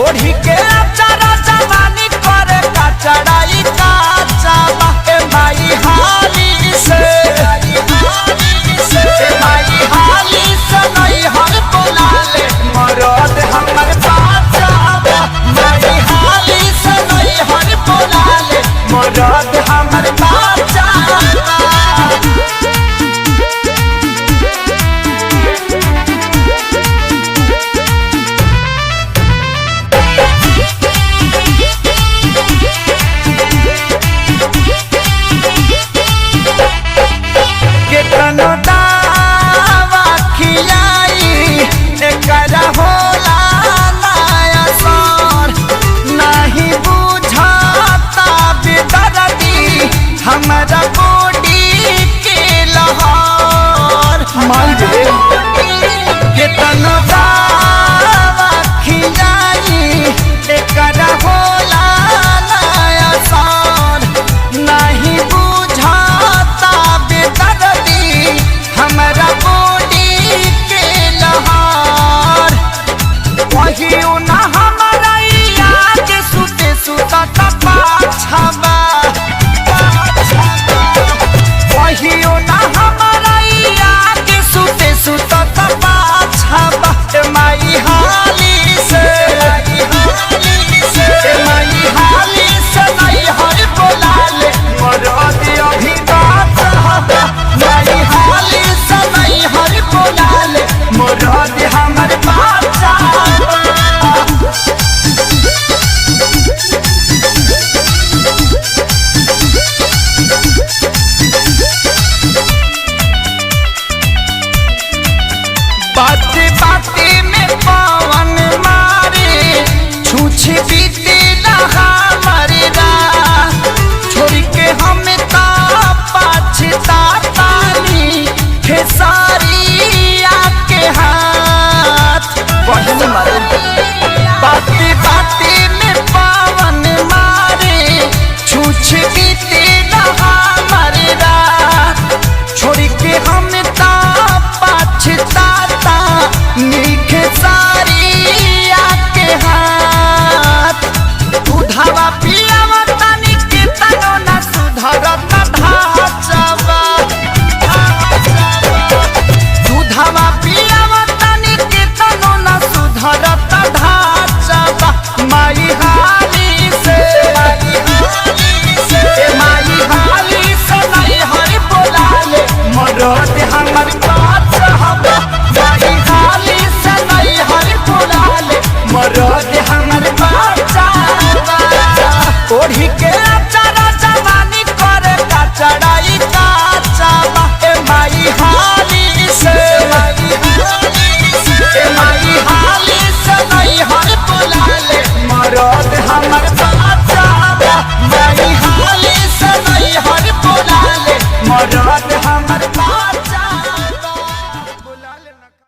ओढ़ी के चरा जवानी करे का चढ़ाई का चाबा ए माई हाली से माई हाली से नहीं हर बोला ले मरद हमर बाचाबा माई हाली से नहीं हर बोला ले मरद हमर बाचाबा हमारा बॉडी के लहर कितना दावा खिलाई एकरा होला नया सार नहीं बुझाता बेदर्दी हमारा बॉडी के लहर कहियो ना हमारा याद सुते सुता पाछबा कहियो ना हमारा याद सुते सुता पाछबा माई हाली से माई हाली से नहीं हर बोला ले मरद अभी बात माई हाली से नहीं हर बोला ले मरद हमर बाचा बाते बाते में पवन मारे छूछे बीते नहा मरेदा छोड़ के हमें ता पछतातानी खेसारी आके हाथ बढ़ने मारे बाते बाते में पवन मारे छूछे बीते नहा मरेदा छोड़ के हमें ता पछताता नीखे सारी आके हाथ उधावा पियावा तानी के तनो ना सुधरत ढाचबा उधावा पियावा तानी के तनो ना सुधरत ढाचबा माई हाली से माई हाली से नहीं हर बोला ले मरद हमर बाचाबा माई हाली से नहीं हर बोला ले मरद हमर बाचाबा ओढ़ी